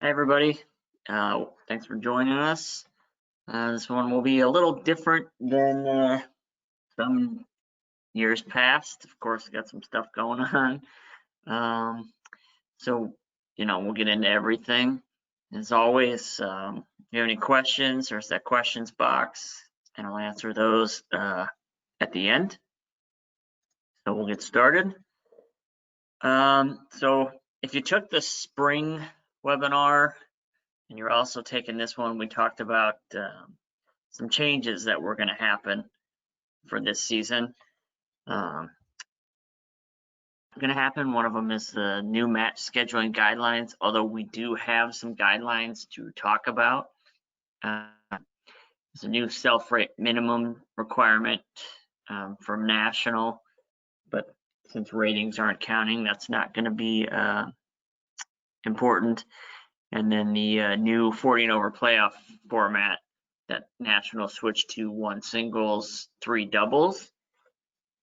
Hi, everybody. Thanks for joining us. This one will be a little different than some years past. Of course, we got some stuff going on. Um, we'll get into everything. As always, if you have any questions, there's that questions box, and I'll answer those at the end. So we'll get started. So if you took the spring webinar, and you're also taking this one, we talked about some changes that were going to happen for this season. Going to happen. One of them is the new match scheduling guidelines, although we do have some guidelines to talk about. There's a new self-rate minimum requirement for national, but since ratings aren't counting, that's not going to be important. And then the new 40 and over playoff format that national switched to 1 singles, 3 doubles.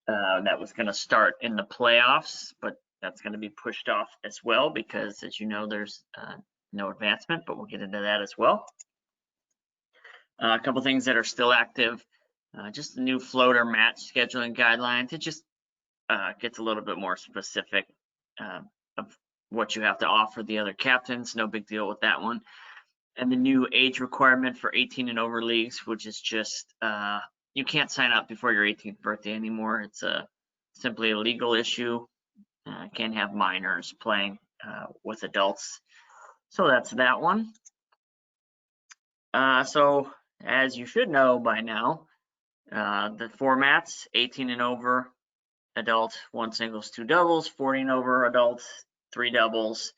That was going to start in the playoffs, but that's going to be pushed off as well because, as you know, there's no advancement, but we'll get into that as well. A couple things that are still active, just the new floater match scheduling guidelines. It just gets a little bit more specific of what you have to offer the other captains. No big deal with that one. And the new age requirement for 18 and over leagues, which is just you can't sign up before your 18th birthday anymore. It's simply a legal issue. Can't have minors playing with adults. So that's that one. So as you should know by now, the formats: 18 and over adult, 1 singles, 2 doubles; 40 and over adults, 3 doubles.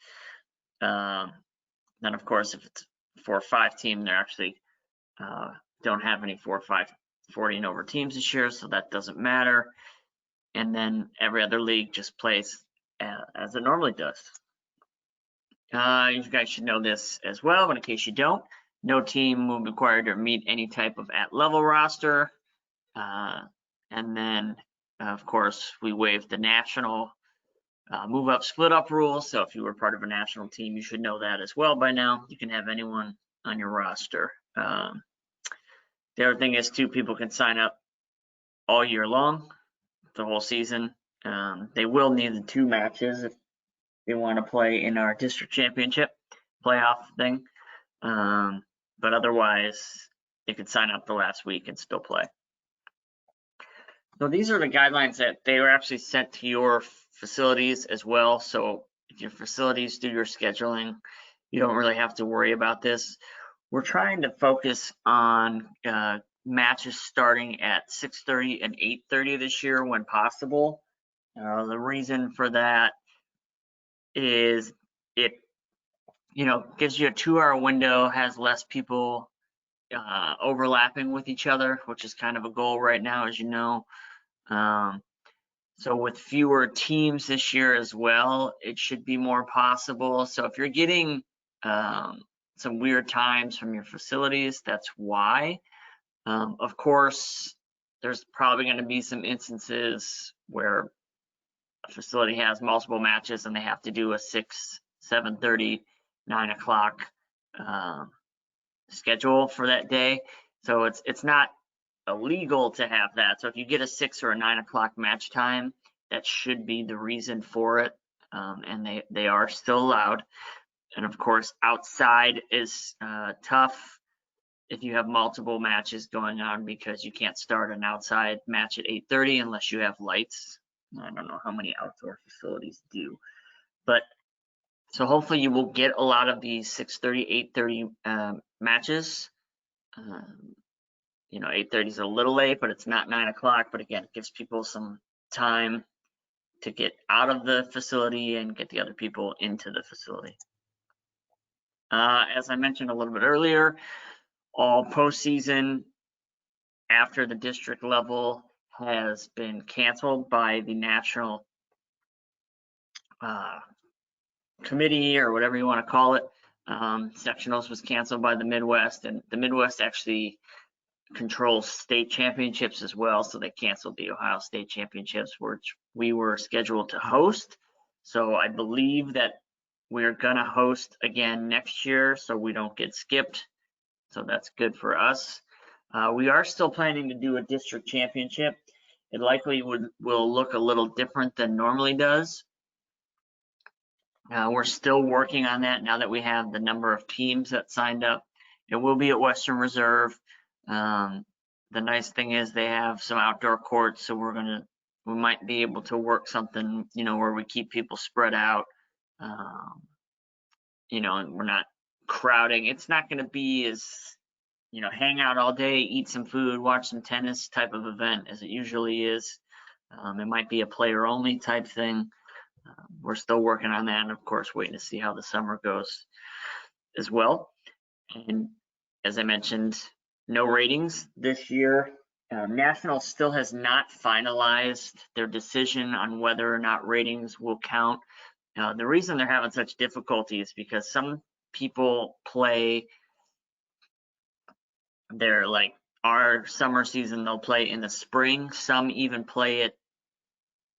Then of course, if it's 4 or 5 team, they're actually don't have any 4 or 5 40 and over teams this year, so that doesn't matter. And then every other league just plays as it normally does. You guys should know this as well, but in case you don't, no team will be required to meet any type of at-level roster. And then, of course, we waived the national move-up, split-up rule. So if you were part of a national team, you should know that as well by now. You can have anyone on your roster. The other thing is, too, people can sign up all year long, the whole season. They will need the 2 matches if they want to play in our district championship playoff thing. But otherwise, they could sign up the last week and still play. So these are the guidelines that they were actually sent to your facilities as well. So if your facilities do your scheduling, you don't really have to worry about this. We're trying to focus on matches starting at 6:30 and 8:30 this year when possible. The reason for that is it gives you a 2-hour window, has less people overlapping with each other, which is kind of a goal right now, as you know. So with fewer teams this year as well, it should be more possible. So if you're getting some weird times from your facilities, that's why. Of course, there's probably going to be some instances where a facility has multiple matches and they have to do a 6, 7:30, 9 o'clock schedule for that day. So it's not illegal to have that. So if you get a 6 or a 9 o'clock match time, that should be the reason for it. And they are still allowed. And of course, outside is tough if you have multiple matches going on because you can't start an outside match at 8:30 unless you have lights. I don't know how many outdoor facilities do, but so hopefully you will get a lot of these 6:30, 8:30 matches. 8:30 is a little late, but it's not 9 o'clock. But again, it gives people some time to get out of the facility and get the other people into the facility. As I mentioned a little bit earlier, all postseason after the district level has been canceled by the national committee or whatever you want to call it. Sectionals was canceled by the Midwest, and the Midwest actually controls state championships as well, so they canceled the Ohio State Championships, which we were scheduled to host. So I believe that we're gonna host again next year, so we don't get skipped. So that's good for us. We are still planning to do a district championship. It likely will look a little different than normally does. We're still working on that now that we have the number of teams that signed up. It will be at Western Reserve. The nice thing is they have some outdoor courts, so we might be able to work something, where we keep people spread out, and we're not crowding. It's not going to be as, hang out all day, eat some food, watch some tennis type of event as it usually is. It might be a player only type thing. We're still working on that, and of course, waiting to see how the summer goes as well. And as I mentioned, no ratings this year. National still has not finalized their decision on whether or not ratings will count. The reason they're having such difficulty is because some people play our summer season, they'll play in the spring. Some even play it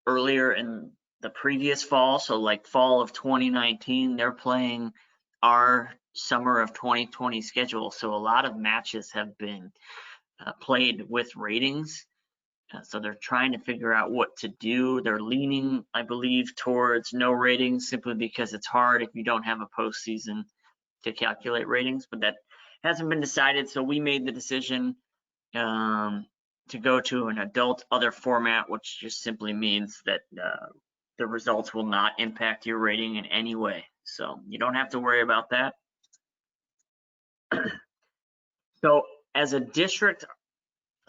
earlier in the previous fall. So like fall of 2019, they're playing our summer of 2020 schedule. So a lot of matches have been played with ratings. So they're trying to figure out what to do. They're leaning, I believe, towards no ratings simply because it's hard if you don't have a postseason to calculate ratings, but that hasn't been decided. So we made the decision to go to an adult other format, which just simply means that the results will not impact your rating in any way. So you don't have to worry about that. So as a district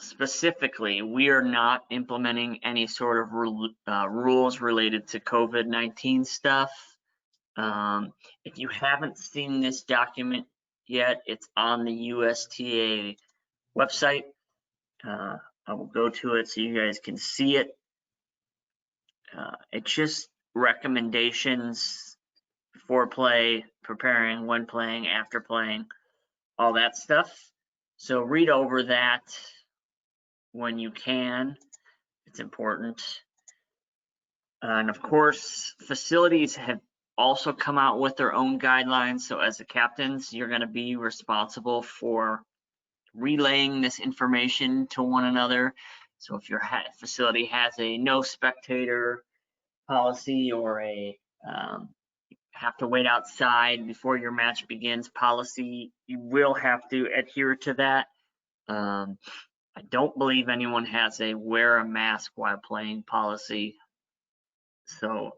specifically, we are not implementing any sort of rules related to COVID-19 stuff. If you haven't seen this document yet, it's on the USTA website. I will go to it so you guys can see it. It's just recommendations for play, preparing, when playing, after playing, all that stuff. So read over that when you can. It's important. And of course, facilities have also come out with their own guidelines. So as the captains, you're going to be responsible for relaying this information to one another. So if your facility has a no spectator policy or a have to wait outside before your match begins policy, you will have to adhere to that. I don't believe anyone has a wear a mask while playing policy. So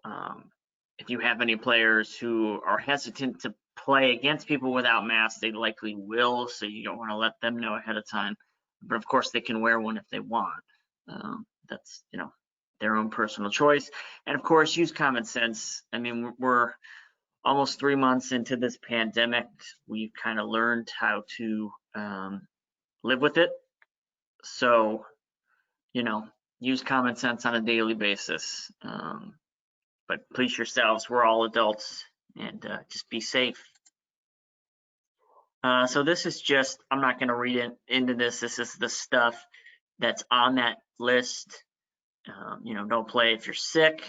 if you have any players who are hesitant to play against people without masks, they likely will, so you don't want to let them know ahead of time. But of course, they can wear one if they want. That's, their own personal choice. And of course, use common sense. I mean, we're almost 3 months into this pandemic. We've kind of learned how to live with it. So, use common sense on a daily basis. But please yourselves, we're all adults, and just be safe. So this is just, I'm not going to read into this. This is the stuff that's on that list. Don't play if you're sick.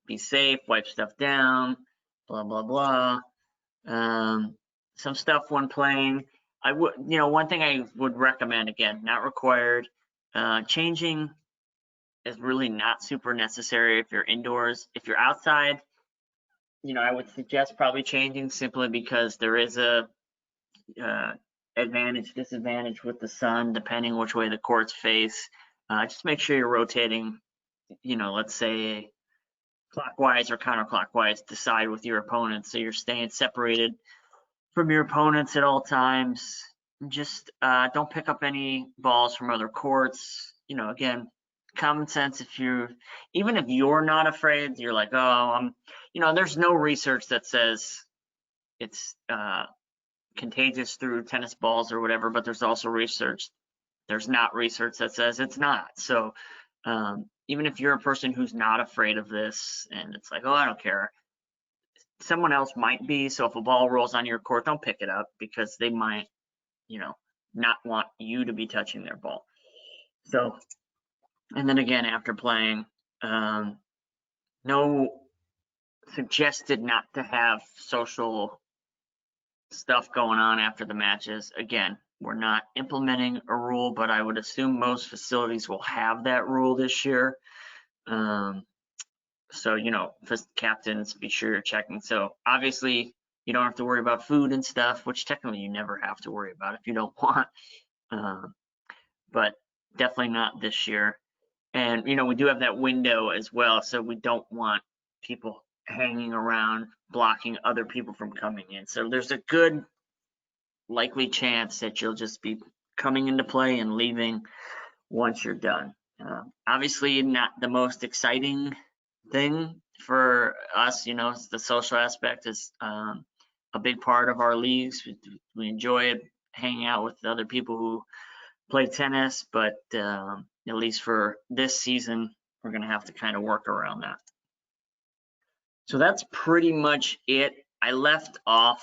Be safe, wipe stuff down, blah, blah, blah. Some stuff when playing. I would, one thing I would recommend, again, not required, changing is really not super necessary if you're indoors. If you're outside, I would suggest probably changing simply because there is a advantage, disadvantage with the sun, depending which way the courts face. Just make sure you're rotating, let's say clockwise or counterclockwise, decide with your opponent. So you're staying separated from your opponents at all times. Just don't pick up any balls from other courts. Again, common sense. Even if you're not afraid, you're like, oh, there's no research that says it's contagious through tennis balls or whatever, but there's also research. There's not research that says it's not. So even if you're a person who's not afraid of this and it's like, oh, I don't care, someone else might be. So if a ball rolls on your court, don't pick it up because they might, not want you to be touching their ball. So, and then again, after playing, no suggested not to have social stuff going on after the matches. Again, we're not implementing a rule, but I would assume most facilities will have that rule this year. So, you know, captains, be sure you're checking. So obviously you don't have to worry about food and stuff, which technically you never have to worry about if you don't want. But definitely not this year. And, you know, we do have that window as well. So we don't want people hanging around, blocking other people from coming in. So there's a good likely chance that you'll just be coming into play and leaving once you're done. Obviously not the most exciting thing for us, you know, the social aspect is a big part of our leagues. We enjoy it, hanging out with other people who play tennis, but at least for this season, we're going to have to kind of work around that. So that's pretty much it. I left off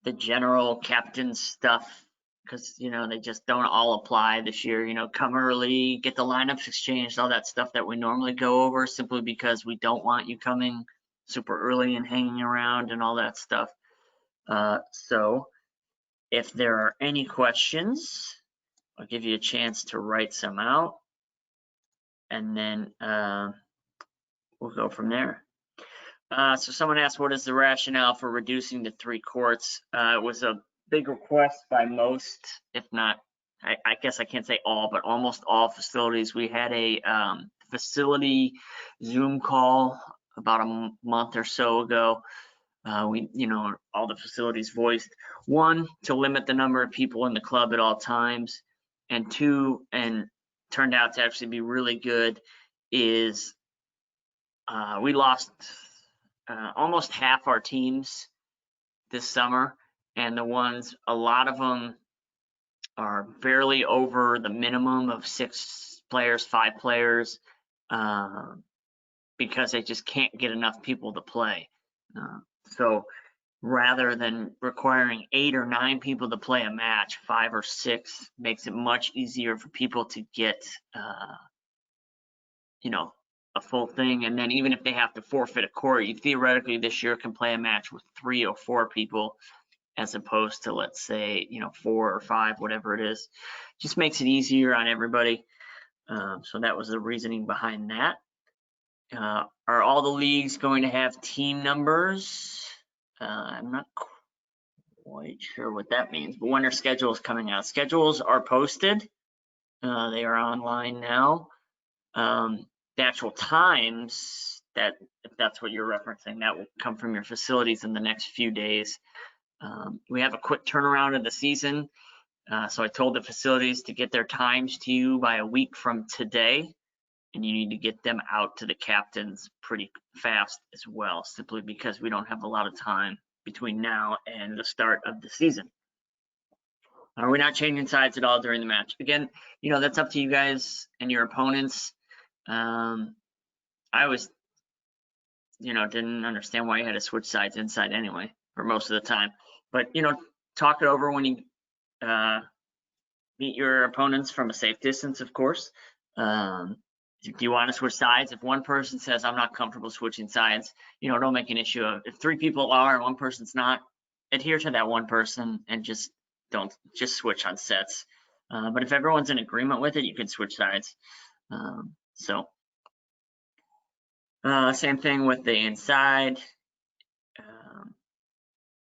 the general captain stuff because, you know, they just don't all apply this year. You know, come early, get the lineups exchanged, all that stuff that we normally go over, simply because we don't want you coming super early and hanging around and all that stuff. So if there are any questions, I'll give you a chance to write some out, and then we'll go from there. So someone asked, what is the rationale for reducing to 3 courts? It was a big request by most, if not, I guess I can't say all, but almost all facilities. We had a facility Zoom call about a month or so ago. You know, all the facilities voiced, 1, to limit the number of people in the club at all times, and 2, and turned out to actually be really good, is we lost almost half our teams this summer, and a lot of them are barely over the minimum of 6 players, 5 players, because they just can't get enough people to play. So rather than requiring 8 or 9 people to play a match, 5 or 6 makes it much easier for people to get, you know, a full thing. And then even if they have to forfeit a court, you theoretically this year can play a match with 3 or 4 people, as opposed to, let's say, you know, 4 or 5, whatever it is. Just makes it easier on everybody. So that was the reasoning behind that. Are all the leagues going to have team numbers? I'm not quite sure what that means, but when are schedules coming out? Schedules are posted. They are online now. The actual times, that if that's what you're referencing, that will come from your facilities in the next few days. We have a quick turnaround of the season. So I told the facilities to get their times to you by a week from today, and you need to get them out to the captains pretty fast as well, simply because we don't have a lot of time between now and the start of the season. We're not changing sides at all during the match. Again, you know, that's up to you guys and your opponents. I was, you know, didn't understand why you had to switch sides inside anyway for most of the time. But, you know, talk it over when you meet your opponents from a safe distance, of course. Do you want to switch sides? If one person says, I'm not comfortable switching sides, you know, don't make an issue of, if 3 people are and one person's not, adhere to that one person and just don't switch on sets. But if everyone's in agreement with it, you can switch sides. Same thing with the inside.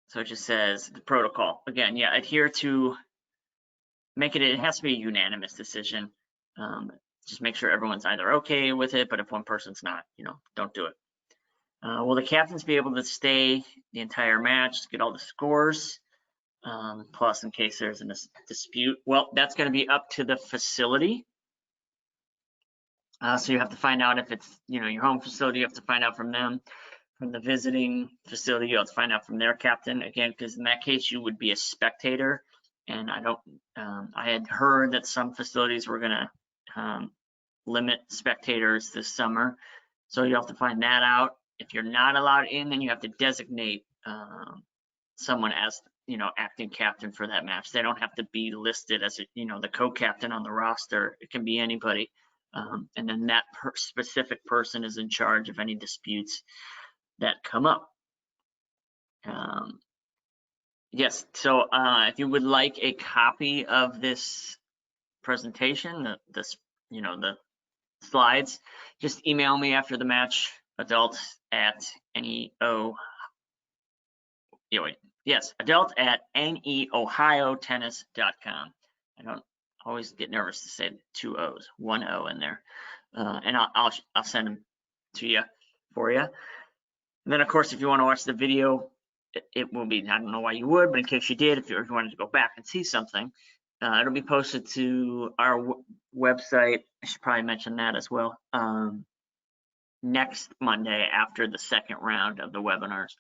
So it just says the protocol. Again, yeah, adhere to, it has to be a unanimous decision. Just make sure everyone's either okay with it, but if one person's not, you know, don't do it. Will the captains be able to stay the entire match to get all the scores? Plus, in case there's a dispute, well, that's going to be up to the facility. So you have to find out if it's, you know, your home facility, you have to find out from them. From the visiting facility, you have to find out from their captain. Again, because in that case, you would be a spectator. And I had heard that some facilities were going to limit spectators this summer. So you have to find that out. If you're not allowed in, then you have to designate someone as, you know, acting captain for that match. They don't have to be listed as, you know, the co-captain on the roster. It can be anybody. And then that specific person is in charge of any disputes. that come up. Yes, so if you would like a copy of this presentation, the slides, just email me after the match, adult@neohiotennis.com. I don't always get nervous to say 2 O's, 1 O in there, and I'll send them to you for you. And then, of course, if you want to watch the video, it will be, I don't know why you would, but in case you did, if you wanted to go back and see something, it'll be posted to our website. I should probably mention that as well. Next Monday after the second round of the webinars.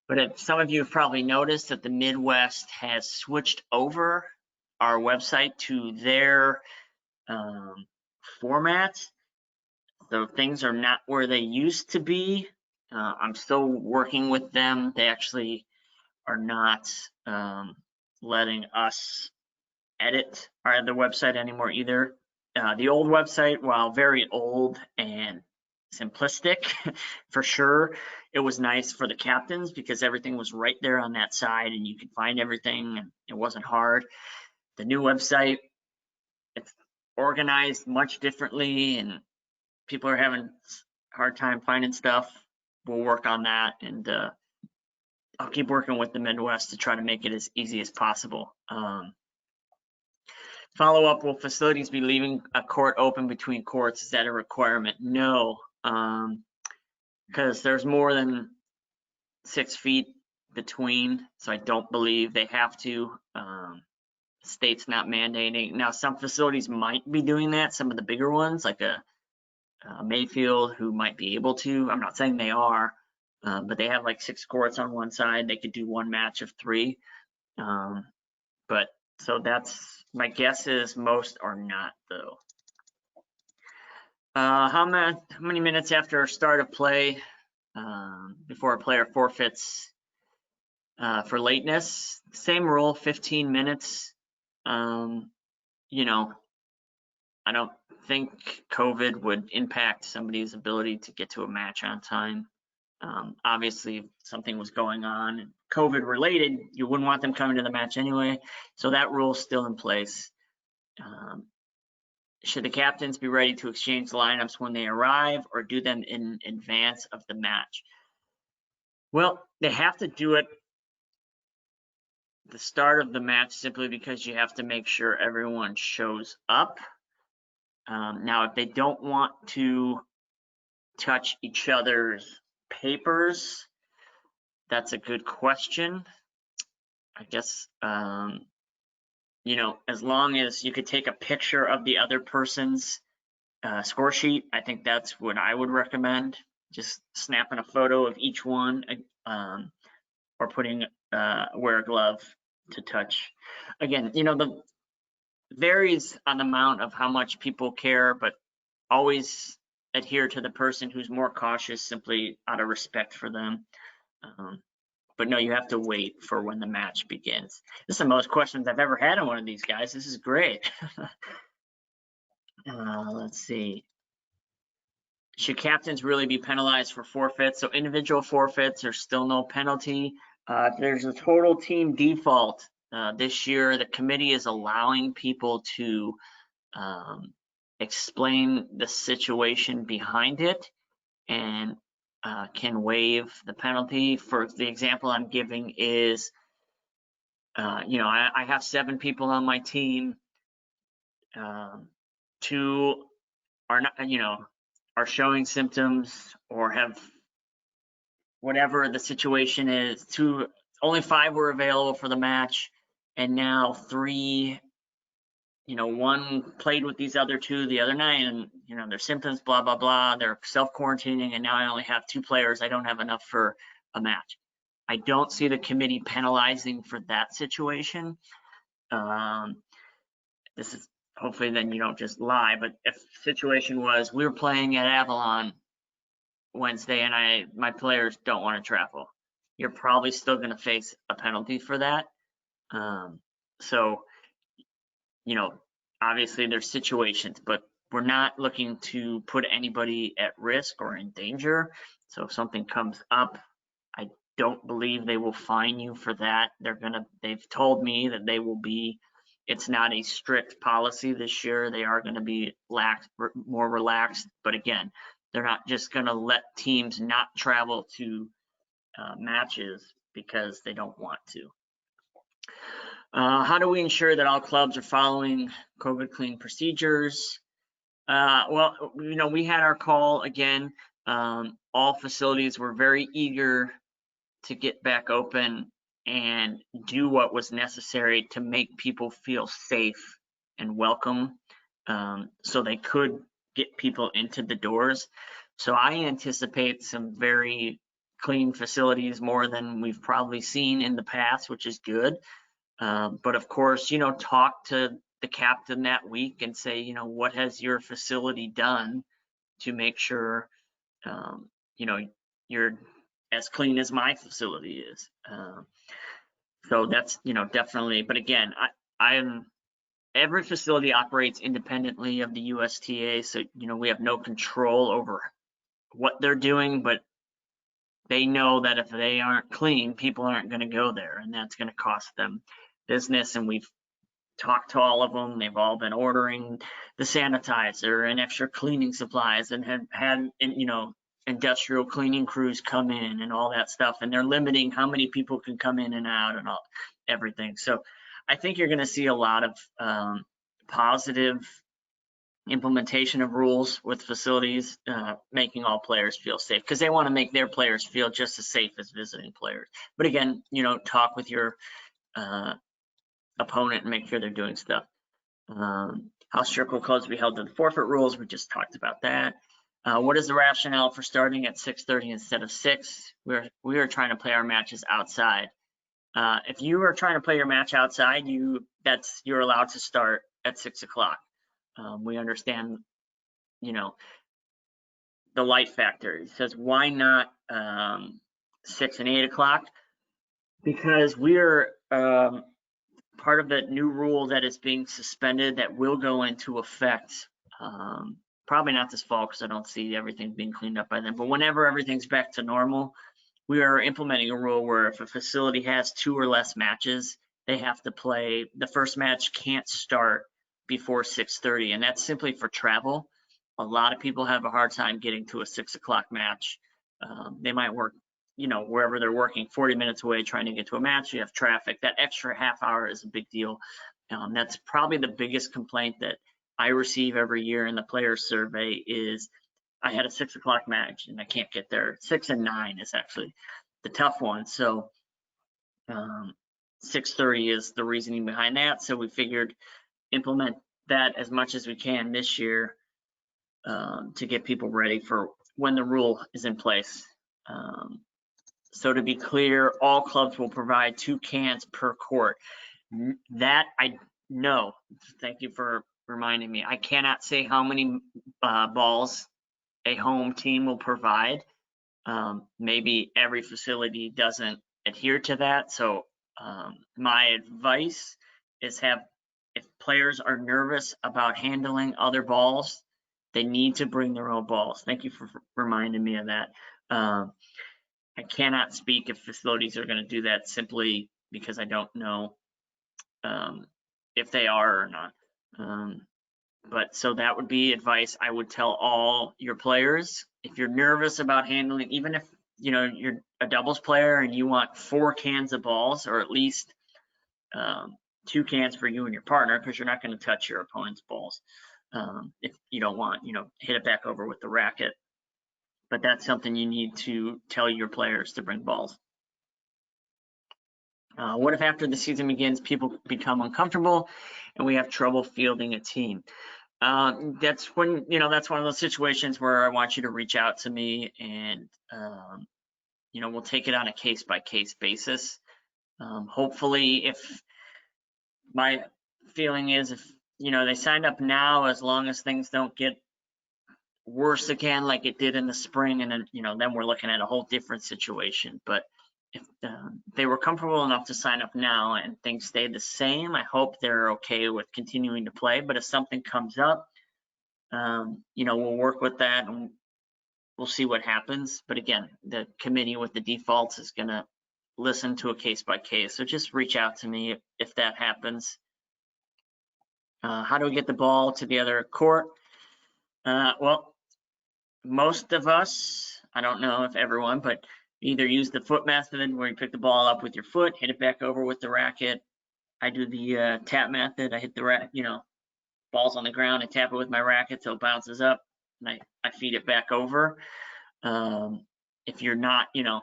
But some of you have probably noticed that the Midwest has switched over our website to their format. So things are not where they used to be. I'm still working with them. They actually are not letting us edit the website anymore either. The old website, while very old and simplistic for sure, it was nice for the captains because everything was right there on that side and you could find everything and it wasn't hard. The new website, it's organized much differently and people are having a hard time finding stuff. We'll work on that, and I'll keep working with the Midwest to try to make it as easy as possible. Follow up, will facilities be leaving a court open between courts? Is that a requirement? No, because there's more than 6 feet between, so I don't believe they have to. State's not mandating. Now, some facilities might be doing that, some of the bigger ones, like a Mayfield, who might be able to. I'm not saying they are, but they have like 6 courts on one side. They could do 1 match of 3. But so that's, my guess is most are not though. How many minutes after start of play before a player forfeits for lateness? Same rule, 15 minutes. You know, I don't think COVID would impact somebody's ability to get to a match on time. Obviously, if something was going on COVID related, you wouldn't want them coming to the match anyway. So that rule is still in place. Should the captains be ready to exchange lineups when they arrive or do them in advance of the match? Well, they have to do it the start of the match simply because you have to make sure everyone shows up. Now, if they don't want to touch each other's papers, that's a good question. I guess, you know, as long as you could take a picture of the other person's score sheet, I think that's what I would recommend. Just snapping a photo of each one, or putting wear a glove to touch. Again, you know, the varies on the amount of how much people care, but always adhere to the person who's more cautious simply out of respect for them. But no, you have to wait for when the match begins. This is the most questions I've ever had on one of these guys. This is great. Let's see. Should captains really be penalized for forfeits? So individual forfeits are still no penalty. If there's a total team default this year, the committee is allowing people to explain the situation behind it and can waive the penalty. For the example I'm giving is, you know, I have 7 people on my team. 2 are not, you know, are showing symptoms or have whatever the situation is. 2, only 5 were available for the match, and now 3, you know, 1 played with these other 2 the other night, and you know, their symptoms, blah blah blah, they're self-quarantining, and now I only have 2 players. I don't have enough for a match. I don't see the committee penalizing for that situation. This is hopefully then you don't just lie, but if the situation was we were playing at Avalon Wednesday and my players don't want to travel, you're probably still going to face a penalty for that. So, you know, obviously there's situations, but we're not looking to put anybody at risk or in danger. So if something comes up, I don't believe they will fine you for that. They've told me that they will be, it's not a strict policy this year. They are going to be more relaxed. But again, they're not just going to let teams not travel to matches because they don't want to. How do we ensure that all clubs are following COVID clean procedures? Well, we had our call again. All facilities were very eager to get back open and do what was necessary to make people feel safe and welcome, so they could get people into the doors. So I anticipate some very clean facilities, more than we've probably seen in the past, which is good. But of course, talk to the captain that week and say, what has your facility done to make sure, you're as clean as my facility is. So that's, definitely, but again, every facility operates independently of the USTA. So, we have no control over what they're doing, but they know that if they aren't clean, people aren't going to go there, and that's going to cost them business. And we've talked to all of them. They've all been ordering the sanitizer and extra cleaning supplies, and have had, industrial cleaning crews come in and all that stuff. And they're limiting how many people can come in and out and everything. So I think you're going to see a lot of positive implementation of rules with facilities, making all players feel safe, because they want to make their players feel just as safe as visiting players. But again, talk with your opponent and make sure they're doing stuff. How strict will clubs be held to the forfeit rules? We just talked about that. What is the rationale for starting at 6:30 instead of 6? We are trying to play our matches outside. If you are trying to play your match outside, you're allowed to start at 6 o'clock. We understand, the light factor. It says, why not 6 and 8 o'clock? Because we're part of the new rule that is being suspended that will go into effect, probably not this fall, because I don't see everything being cleaned up by then, but whenever everything's back to normal, we are implementing a rule where if a facility has 2 or less matches, they have to play, the first match can't start before 6:30, and that's simply for travel. A lot of people have a hard time getting to a 6 o'clock match. They might work, wherever they're working, 40 minutes away trying to get to a match. You have traffic. That extra half hour is a big deal. That's probably the biggest complaint that I receive every year in the players survey is, I had a 6 o'clock match and I can't get there. 6 and 9 is actually the tough one. So 6:30 is the reasoning behind that. So we figured implement that as much as we can this year, to get people ready for when the rule is in place. So to be clear, all clubs will provide 2 cans per court. That I know. Thank you for reminding me. I cannot say how many balls a home team will provide. Maybe every facility doesn't adhere to that. So my advice is if players are nervous about handling other balls, they need to bring their own balls. Thank you for reminding me of that. I cannot speak if facilities are going to do that, simply because I don't know if they are or not. But so that would be advice I would tell all your players. If you're nervous about handling, even if you're a doubles player and you want 4 cans of balls, or at least 2 cans for you and your partner, because you're not going to touch your opponent's balls if you don't want, hit it back over with the racket. But that's something you need to tell your players to bring balls. What if after the season begins, people become uncomfortable and we have trouble fielding a team? That's when, that's one of those situations where I want you to reach out to me, and, we'll take it on a case-by-case basis. Hopefully, if my feeling is, if, they signed up now, as long as things don't get worse again like it did in the spring, and then then we're looking at a whole different situation. But if they were comfortable enough to sign up now and things stay the same, I hope they're okay with continuing to play. But if something comes up, You know, we'll work with that and we'll see what happens. But again, the committee with the defaults is going to listen to a case by case. So just reach out to me if that happens. How do we get the ball to the other court? Well, most of us, I don't know if everyone, but either use the foot method where you pick the ball up with your foot, hit it back over with the racket. I do the tap method. I hit the balls on the ground and tap it with my racket till it bounces up, and I feed it back over. If you're not, you know,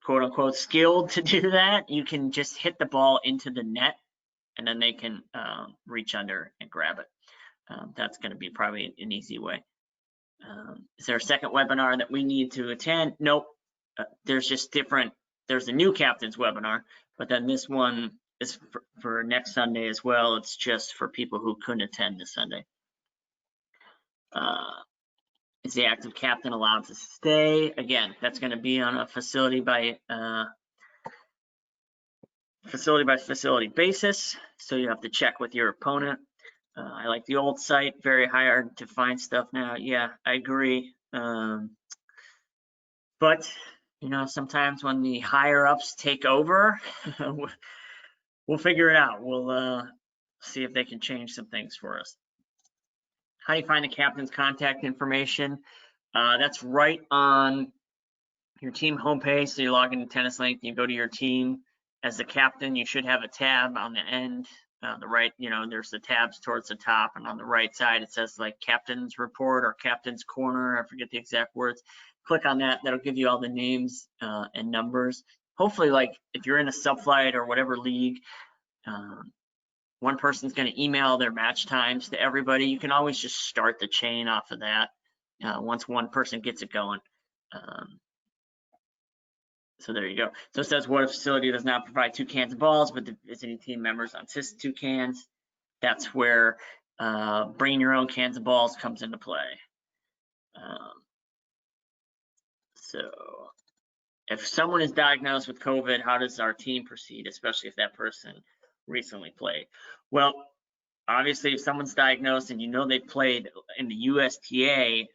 quote unquote skilled to do that, you can just hit the ball into the net and then they can reach under and grab it. That's going to be probably an easy way. Is there a second webinar that we need to attend? Nope. There's just different, there's a new captain's webinar, but then this one is for next Sunday as well. It's just for people who couldn't attend this Sunday. Is the active captain allowed to stay? Again, that's going to be on a facility by facility basis. So you have to check with your opponent. I like the old site, very hard to find stuff now. Yeah, I agree. But you know, sometimes when the higher ups take over, we'll figure it out. We'll see if they can change some things for us. How do you find the captain's contact information? That's right on your team homepage. So you log into Tennis Link, you go to your team. As the captain, you should have a tab on the end. The right, you know, there's the tabs towards the top, and on the right side it says like captain's report or captain's corner. I forget the exact words. Click on that. That'll give you all the names and numbers. Hopefully, like if you're in a sub-flight or whatever league, one person's going to email their match times to everybody. You can always just start the chain off of that once one person gets it going. So there you go. So it says what if facility does not provide 2 cans of balls, but the visiting team members insist 2 cans. That's where bring your own cans of balls comes into play. So if someone is diagnosed with COVID, how does our team proceed, especially if that person recently played? Well, obviously, if someone's diagnosed and you know they played in the USTA,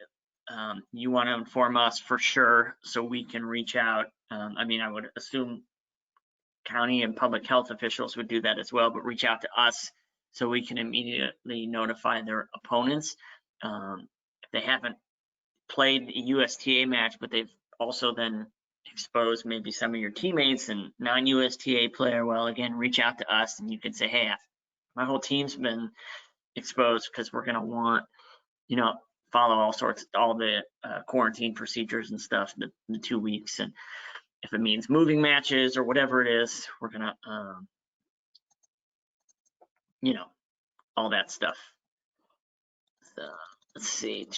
you want to inform us for sure so we can reach out. I mean, I would assume county and public health officials would do that as well, but reach out to us so we can immediately notify their opponents. If they haven't played a USTA match, but they've also then exposed maybe some of your teammates and non-USTA player, well, again, reach out to us and you can say, hey, my whole team's been exposed, because we're going to want, you know, follow all the quarantine procedures and stuff, the 2 weeks. And if it means moving matches or whatever it is, we're going to, you know, all that stuff. So let's see.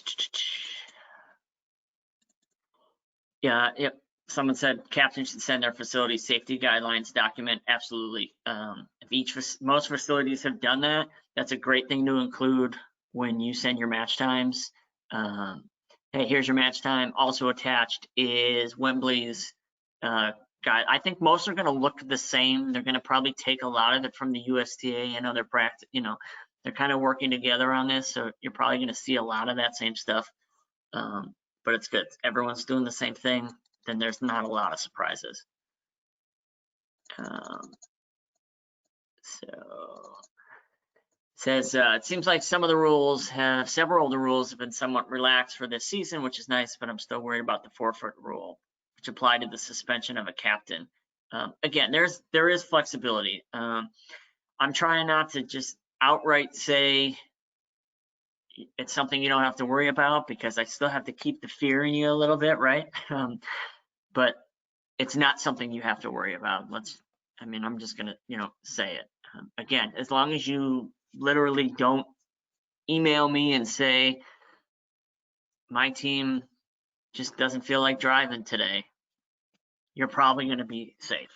Yeah, yep. Someone said captains should send their facility safety guidelines document. Absolutely. If most facilities have done that, that's a great thing to include when you send your match times. Hey, here's your match time. Also attached is Wembley's guide. I think most are going to look the same. They're going to probably take a lot of it from the USTA and other practice. You know, they're kind of working together on this, so you're probably going to see a lot of that same stuff. But it's good. Everyone's doing the same thing. Then there's not a lot of surprises. So it says it seems like several of the rules have been somewhat relaxed for this season, which is nice, but I'm still worried about the forfeit rule, which applied to the suspension of a captain. Again, there is flexibility. I'm trying not to just outright say it's something you don't have to worry about, because I still have to keep the fear in you a little bit, right? But it's not something you have to worry about. I'm just gonna, you know, say it. Again, as long as you literally don't email me and say, my team just doesn't feel like driving today, you're probably gonna be safe.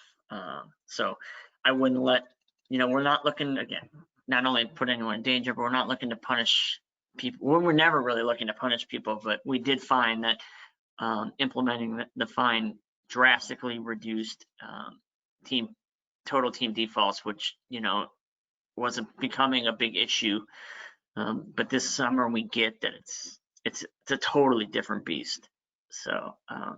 So I wouldn't let, you know, we're not looking, again, not only put anyone in danger, but we're not looking to punish people. We're never really looking to punish people, but we did find that implementing the fine drastically reduced total team defaults, which, you know, wasn't becoming a big issue But this summer we get that it's a totally different beast. So I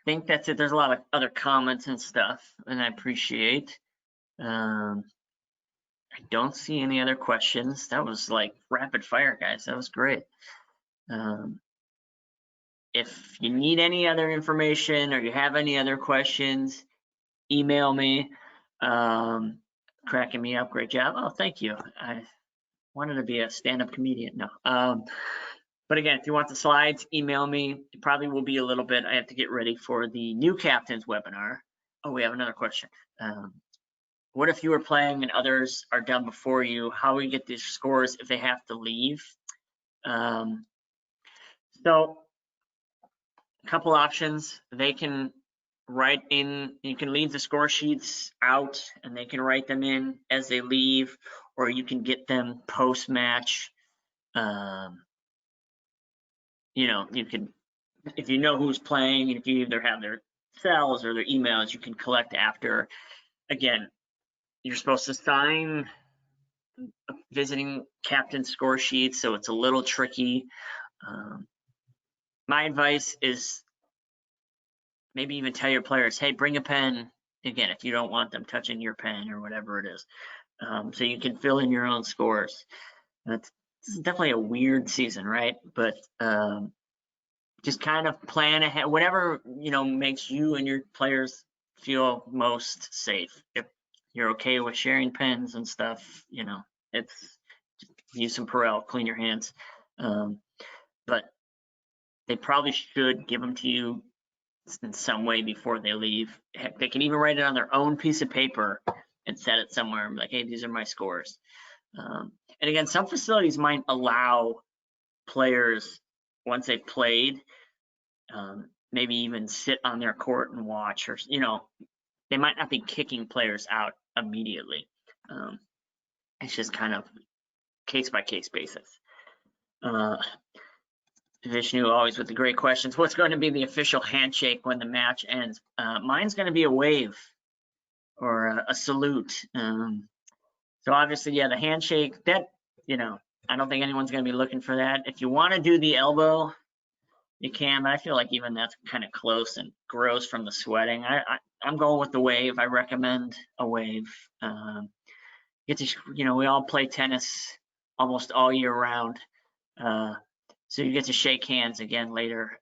think that's it. There's a lot of other comments and stuff, and I appreciate. I don't see any other questions. That was like rapid fire, guys. That was great. If you need any other information or you have any other questions, email me. Cracking me up, great job. Oh, thank you. I wanted to be a stand-up comedian. No. But again, if you want the slides, email me. It probably will be a little bit. I have to get ready for the new captains webinar. Oh, we have another question. What if you were playing and others are done before you? How will you get these scores if they have to leave? So a couple options. They can write in, you can leave the score sheets out and they can write them in as they leave, or you can get them post-match. You could, if you know who's playing, and if you either have their cells or their emails, you can collect after. Again, you're supposed to sign visiting captain score sheets, so it's a little tricky. My advice is maybe even tell your players, hey, bring a pen. Again, if you don't want them touching your pen or whatever it is, so you can fill in your own scores. This is definitely a weird season, right? But just kind of plan ahead, whatever makes you and your players feel most safe. If you're okay with sharing pens and stuff, it's use some Perel, clean your hands. But they probably should give them to you in some way before they leave. Heck, they can even write it on their own piece of paper and set it somewhere and be like, hey, these are my scores. And again, some facilities might allow players, once they've played, maybe even sit on their court and watch, or they might not be kicking players out immediately. It's just kind of case by case basis. Vishnu always with the great questions. What's going to be the official handshake when the match ends? Mine's going to be a wave or a salute. So obviously, yeah, the handshake, that, I don't think anyone's going to be looking for that. If you want to do the elbow, you can, but I feel like even that's kind of close and gross from the sweating. I'm going with the wave. I recommend a wave. We all play tennis almost all year round. So you get to shake hands again later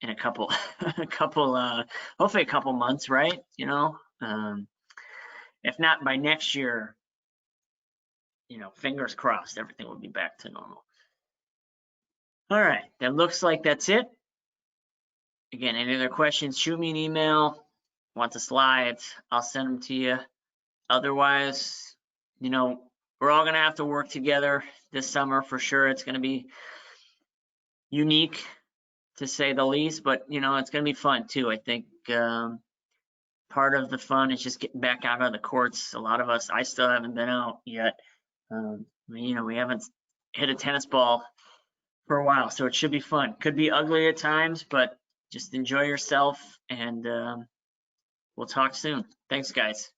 in a couple, hopefully a couple months, right? If not by next year, fingers crossed, everything will be back to normal. All right, that looks like that's it. Again, any other questions, shoot me an email. Want the slides, I'll send them to you. Otherwise, we're all gonna have to work together this summer for sure. It's gonna be unique to say the least, but it's gonna be fun too. I think part of the fun is just getting back out on the courts. A lot of us, I still haven't been out yet. We haven't hit a tennis ball for a while, so it should be fun. Could be ugly at times, but just enjoy yourself, and we'll talk soon. Thanks, guys.